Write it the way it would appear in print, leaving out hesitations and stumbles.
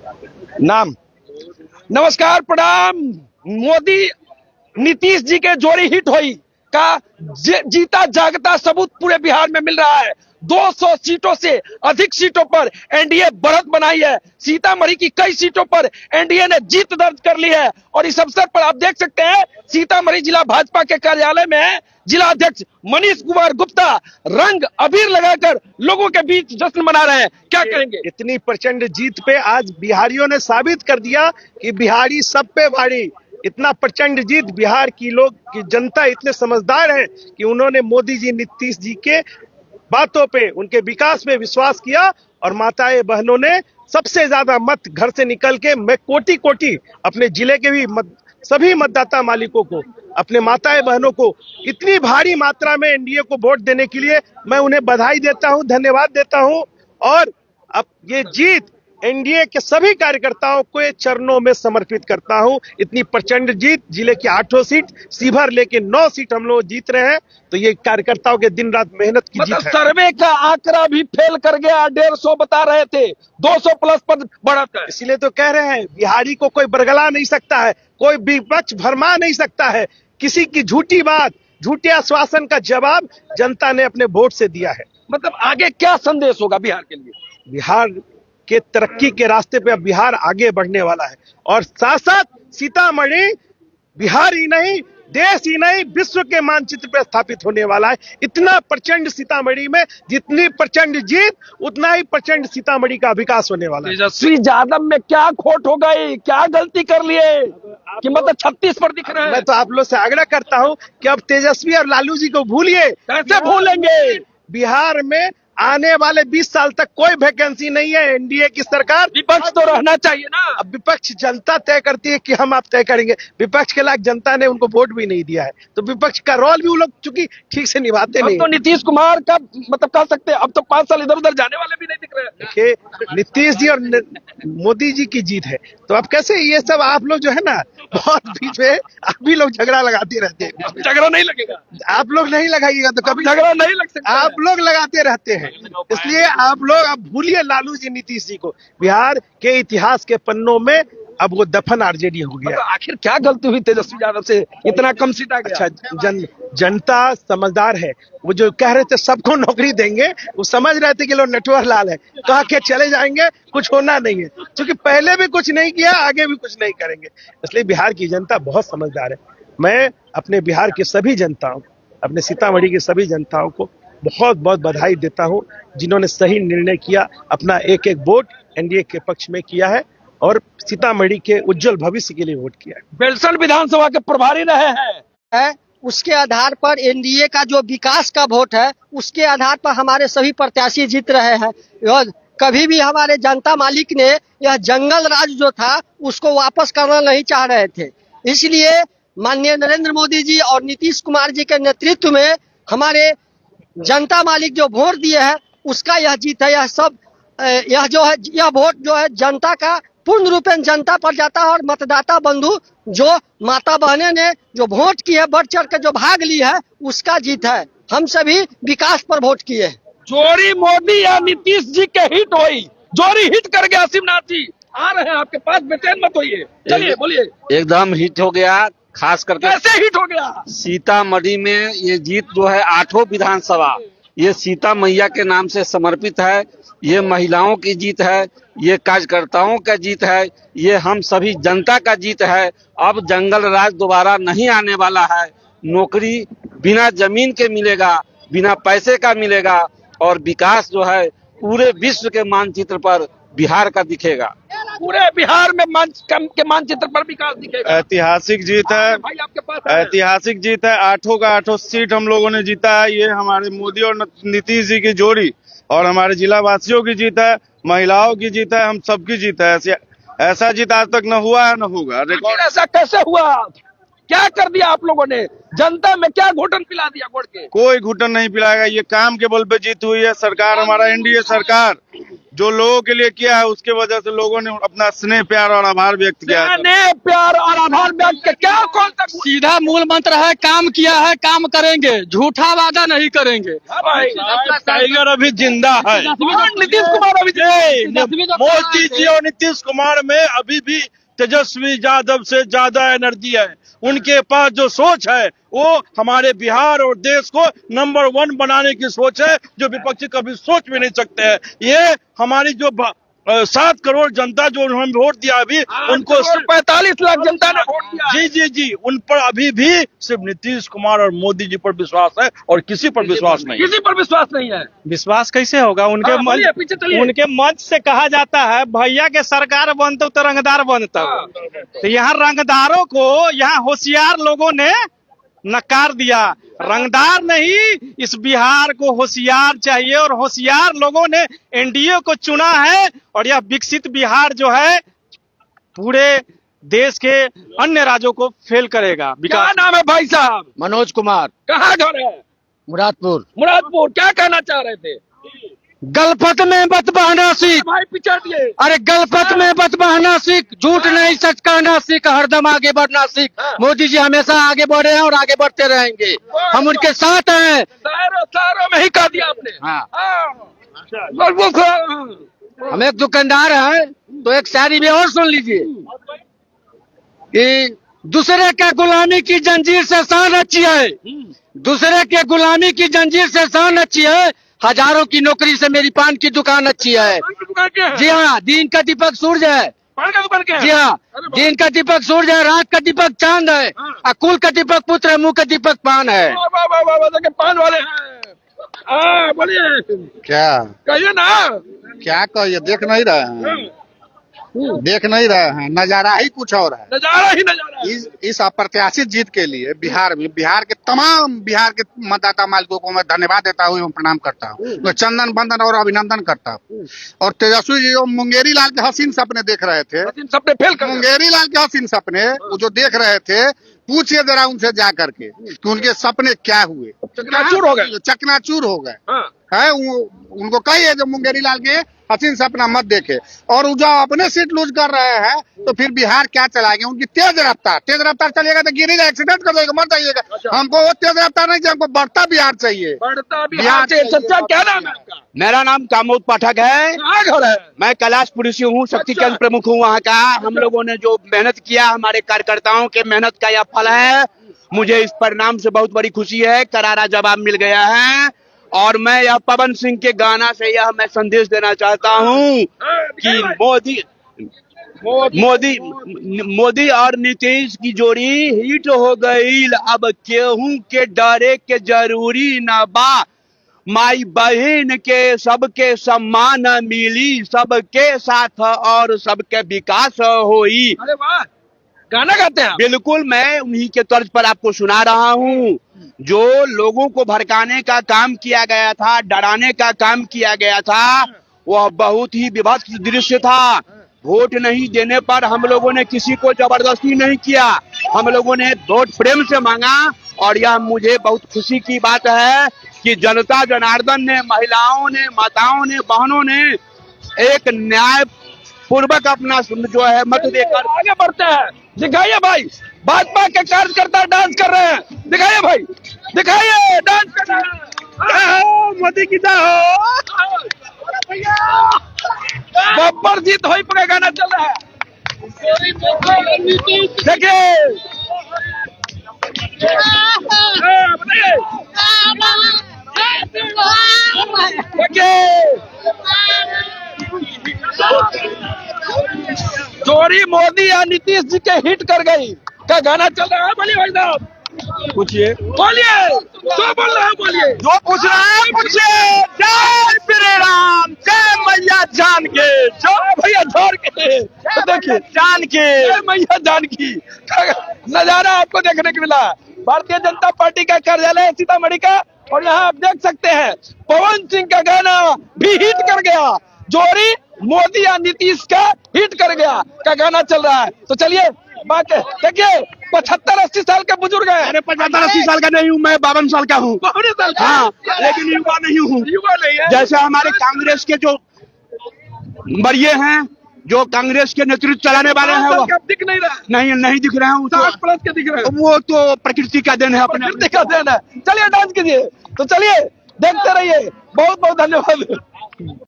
नाम। नमस्कार, प्रणाम। मोदी नीतीश जी के जोड़ी हिट हुई का जीता जागता सबूत पूरे बिहार में मिल रहा है। 200 सीटों से अधिक सीटों पर एनडीए बढ़त बनाई है। सीतामढ़ी की कई सीटों पर एनडीए ने जीत दर्ज कर ली है और इस अवसर पर आप देख सकते हैं सीतामढ़ी जिला भाजपा के कार्यालय में जिला अध्यक्ष मनीष कुमार गुप्ता रंग अबीर लगाकर लोगों के बीच जश्न मना रहे हैं। क्या कहेंगे? इतनी प्रचंड जीत पे आज बिहारियों ने साबित कर दिया कि बिहारी सब पे भारी। इतना प्रचंड जीत, बिहार की लोग की जनता इतने समझदार है कि उन्होंने मोदी जी नीतीश जी के बातों पे, उनके विकास में विश्वास किया और माताएं बहनों ने सबसे ज्यादा मत घर से निकल के, मैं कोटि कोटि अपने जिले के भी सभी मतदाता मालिकों को, अपने माताएं बहनों को इतनी भारी मात्रा में एनडीए को वोट देने के लिए मैं उन्हें बधाई देता हूं, धन्यवाद देता हूं। और अब ये जीत एनडीए के सभी कार्यकर्ताओं के चरणों में समर्पित करता हूं। इतनी प्रचंड जीत, जिले की 8 सीट, सीभर लेके 9 सीट हम लोग जीत रहे हैं, तो ये कार्यकर्ताओं के दिन रात मेहनत की जीत है। सर्वे का आंकड़ा भी फेल कर गया, 150 बता रहे थे, 200 प्लस पर बढ़त है। इसीलिए तो कह रहे हैं बिहारी को कोई बरगला नहीं सकता है, कोई विपक्ष भरमा नहीं सकता है। किसी की झूठी बात, झूठे आश्वासन का जवाब जनता ने अपने वोट से दिया है। मतलब आगे क्या संदेश होगा बिहार के लिए? बिहार के तरक्की के रास्ते पे अब बिहार आगे बढ़ने वाला है और साथ साथ सीतामढ़ी बिहार ही नहीं, देश ही नहीं, विश्व के मानचित्र पे स्थापित होने वाला है। इतना प्रचंड सीतामढ़ी में, जितनी प्रचंड जीत उतना ही प्रचंड सीतामढ़ी का विकास होने वाला है। तेजस्वी यादव में क्या खोट हो गई, क्या गलती कर लिए कि मतलब 36 पर दिख रहे हैं? मैं तो आप लोग से आग्रह करता हूं कि अब तेजस्वी और लालू जी को भूलिए। कैसे भूलेंगे? बिहार में आने वाले 20 साल तक कोई वैकेंसी नहीं है। एनडीए की सरकार, विपक्ष तो रहना चाहिए ना। अब विपक्ष जनता तय करती है कि हम आप तय करेंगे। विपक्ष के लायक जनता ने उनको वोट भी नहीं दिया है, तो विपक्ष का रोल भी वो लोग चूंकि ठीक से निभाते नहीं। तो नीतीश कुमार का मतलब कह सकते हैं अब तो 5 साल इधर उधर जाने वाले भी नहीं दिख रहे हैं। देखिए, नीतीश जी और मोदी जी की जीत है, तो अब कैसे ये सब आप लोग जो है ना बहुत बीच में आप भी लोग झगड़ा लगाते रहते हैं। झगड़ा नहीं लगेगा, आप लोग नहीं लगाइएगा तो कभी झगड़ा नहीं लग सकता। आप लोग लगाते रहते हैं, इसलिए आप लोग अब भूलिए लालू जी नीतीश जी को। बिहार के इतिहास के पन्नों में अब वो दफन आरजेडी हो गया। आखिर क्या गलती हुई तेजस्वी यादव से इतना कम सीट आ गया? अच्छा, जनता समझदार है। वो जो कह रहे थे सबको नौकरी देंगे, वो समझ रहे थे कि लोग नटवर लाल है, कह के चले जाएंगे, कुछ होना नहीं है। क्योंकि पहले भी कुछ नहीं किया, आगे भी कुछ नहीं करेंगे। इसलिए बिहार की जनता बहुत समझदार है। मैं अपने बिहार के सभी जनताओं, अपने सीतामढ़ी की सभी जनताओं को बहुत बहुत बधाई देता हूं, जिन्होंने सही निर्णय किया, अपना एक एक वोट एनडीए के पक्ष में किया है और सीतामढ़ी के उज्जवल भविष्य के लिए वोट किया है। बेलसर विधानसभा के प्रभारी रहे हैं, उसके आधार पर एनडीए का जो विकास का वोट है, उसके आधार पर हमारे सभी प्रत्याशी जीत रहे हैं। कभी भी हमारे जनता मालिक ने यह जंगल राज जो था उसको वापस करना नहीं चाह रहे थे। इसलिए माननीय नरेंद्र मोदी जी और नीतीश कुमार जी के नेतृत्व में हमारे जनता मालिक जो वोट दिए हैं उसका यह जीत है। यह वोट जो है जनता का पूर्ण रूपेण जनता पर जाता है और मतदाता बंधु जो माता बहने ने जो वोट की है, बढ़ चढ़ के जो भाग ली है, उसका जीत है। हम सभी विकास पर वोट किए। जोड़ी मोदी या नीतीश जी के हिट हुई, जोड़ी हिट कर गया। शिवनाथ जी आ रहे हैं आपके पास, बेचैन मत होइए, चलिए बोलिए। एकदम हिट हो गया। खास करके कैसे हिट हो गया? सीतामढ़ी में ये जीत जो है 8 विधानसभा, ये सीता मैया के नाम से समर्पित है। ये महिलाओं की जीत है, ये कार्यकर्ताओं का जीत है, ये हम सभी जनता का जीत है। अब जंगल राज दोबारा नहीं आने वाला है। नौकरी बिना जमीन के मिलेगा, बिना पैसे का मिलेगा और विकास जो है पूरे विश्व के मानचित्र पर बिहार का दिखेगा। पूरे बिहार में मानचित्र पर विकास दिखेगा। ऐतिहासिक जीत है, भाई आपके पास है। ऐतिहासिक जीत है। 8 सीट हम लोगों ने जीता है। ये हमारे मोदी और नीतीश जी की जोड़ी और हमारे जिला वासियों की जीत है, महिलाओं की जीत है, हम सबकी जीत है। ऐसा जीत आज तक न हुआ है न होगा। रिकॉर्ड ऐसा कैसे हुआ? क्या कर दिया आप लोगों ने? जनता में क्या घुटन पिला दिया वोट के? कोई घुटन नहीं पिलाएगा। ये काम के बल पे जीत हुई है। सरकार हमारा एनडीए सरकार जो लोगों के लिए किया है उसके वजह से लोगों ने अपना स्नेह प्यार और आभार व्यक्त किया है। स्नेह प्यार और आभार व्यक्त किया। क्या कौन सा सीधा मूल मंत्र है, काम किया है काम करेंगे, झूठा वादा नहीं करेंगे। भाई टाइगर अभी जिंदा है। नीतीश कुमार अभी मोदी जी और नीतीश कुमार में अभी भी तेजस्वी यादव से ज्यादा एनर्जी है। उनके पास जो सोच है वो हमारे बिहार और देश को नंबर 1 बनाने की सोच है, जो विपक्षी कभी सोच भी नहीं सकते हैं। ये हमारी जो 7 करोड़ जनता जो हम वोट दिया अभी, उनको 45 लाख जनता ने वोट दिया। जी जी जी, उन पर अभी भी सिर्फ नीतीश कुमार और मोदी जी पर विश्वास है और किसी पर विश्वास नहीं। किसी पर विश्वास नहीं है। विश्वास कैसे होगा? उनके मंच से कहा जाता है भैया के सरकार बनते तो रंगदार बनता। तो यहाँ रंगदारों को यहाँ होशियार लोगों ने नकार दिया। रंगदार नहीं, इस बिहार को होशियार चाहिए और होशियार लोगों ने एनडीए को चुना है। और यह विकसित बिहार जो है पूरे देश के अन्य राज्यों को फेल करेगा। क्या नाम है भाई साहब? मनोज कुमार, कहाँ घर है? मुरादपुर। मुरादपुर। क्या कहना चाह रहे थे? गलपत में मत बहना सीख। भाई पिछड़ दिए। अरे गलपत में मत बहना सीख, झूठ नहीं सच कहना सीख, हरदम आगे बढ़ना सीख। मोदी जी हमेशा आगे बढ़े हैं और आगे बढ़ते रहेंगे, हम उनके साथ हैं। सारों में ही कह दिया आपने। हाँ। हाँ। हम एक दुकानदार हैं, तो एक शायरी भी और सुन लीजिए कि दूसरे के गुलामी की जंजीर से शान अच्छी है, दूसरे के गुलामी की जंजीर से शान अच्छी है, हजारों की नौकरी से मेरी पान की दुकान अच्छी है। जी हाँ, दिन का दीपक सूरज है। जी हाँ, दिन का दीपक सूरज है, रात का दीपक चांद है, अकुल का दीपक पुत्र है, मुंह का दीपक पान है। पान वाले हैं। बोलिए क्या कहिए ना। क्या कहिए? देख नहीं रहे हैं, देख नहीं रहे हैं, नजारा ही कुछ और है। नजारा ही नजारा। इस अप्रत्याशित जीत के लिए बिहार में बिहार के मतदाता मालिकों को मैं धन्यवाद देता हूँ एवं प्रणाम करता हूँ, मैं चंदन बंदन और अभिनंदन करता हूँ। और तेजस्वी जी जो मुंगेरी लाल के हसीन सपने देख रहे थे, सपने फेल कर। मुंगेरी लाल के हसीन सपने वो जो देख रहे थे, पूछिए जरा उनसे जा करके कि उनके सपने क्या हुए। चकनाचूर हो गए। चकनाचूर हो गए है। उनको कहिए जो मुंगेरी लाल के हसीन सपना मत देखे। और जो अपने सीट लूज कर रहे हैं तो फिर बिहार क्या चलाएंगे? उनकी तेज रफ्तार चलेगा तो गिरेगा, एक्सीडेंट कर देगा, मर जाइएगा। हमको वो तेज रफ्तार नहीं चाहिए, हमको बढ़ता बिहार चाहिए। बढ़ता बिहार चाहिए। सच्चा क्या नाम है आपका? मेरा नाम कामोद पाठक है। कहाँ घर है? मैं कैलाशपुरी से हूँ, शक्ति केंद्र प्रमुख हूँ वहाँ का। हम लोगों ने जो मेहनत किया, हमारे कार्यकर्ताओं के मेहनत का यह फल है। मुझे इस परिणाम से बहुत बड़ी खुशी है, करारा जवाब मिल गया है। और मैं यह पवन सिंह के गाना से यह मैं संदेश देना चाहता हूँ कि मोदी और नीतीश की जोड़ी हिट हो गई, अब केहू के डरे के जरूरी ना बा, माई बहन के सबके सम्मान मिली, सबके साथ और सबके विकास होई। अरे वाह, गाना गाते हैं। बिल्कुल, मैं उन्हीं के तर्ज पर आपको सुना रहा हूँ। जो लोगों को भड़काने का काम किया गया था, डराने का काम किया गया था, वह बहुत ही विभत्स दृश्य था। वोट नहीं देने पर हम लोगों ने किसी को जबरदस्ती नहीं किया, हम लोगों ने वोट प्रेम से मांगा। और यह मुझे बहुत खुशी की बात है कि जनता जनार्दन ने, महिलाओं ने, माताओं ने, बहनों ने एक न्याय पूर्वक अपना जो है मत देकर आगे बढ़ते हैं। दिखाइए भाई, भाजपा के कार्यकर्ता डांस कर रहे हैं। दिखाइए भाई, दिखाइए डांस कर रहे हैं। मोदी की जय हो। बब्बर जीत होई पर गाना चल रहा है। देखिए बताइए, जोड़ी मोदी या नीतीश जी के हिट कर गई का गाना चल रहा है। बोलिए भाई साहब, पूछिए, बोलिए, जो बोल रहे हैं बोलिए, जो पूछ रहा है पूछिए। जय श्री राम, जय मैया जान के, जय भैया जान के। तो देखिए जान के, जय मैया जान की नजारा आपको देखने को मिला। भारतीय जनता पार्टी का कार्यालय है सीतामढ़ी का, और यहाँ आप देख सकते हैं पवन सिंह का गाना भी हिट कर गया। जोड़ी मोदी या नीतीश का हिट कर गया का गाना चल रहा है। तो चलिए बात देखिए, 75-80 साल के बुजुर्ग है। अरे 75-80 साल का नहीं हूँ मैं, 52 साल का हूँ। 52 साल का? हाँ, लेकिन युवा नहीं हूँ। युवा नहीं है। जैसे हमारे कांग्रेस के जो बरिए हैं जो कांग्रेस के नेतृत्व चलाने वाले हैं वो अब दिख नहीं रहा है। नहीं दिख रहे हैं वो 60 प्लस के दिख रहे हैं। वो तो प्रकृति का देन है अपने प्रकृति का देन है। चलिए डांस कीजिए। तो चलिए देखते रहिए। बहुत बहुत धन्यवाद।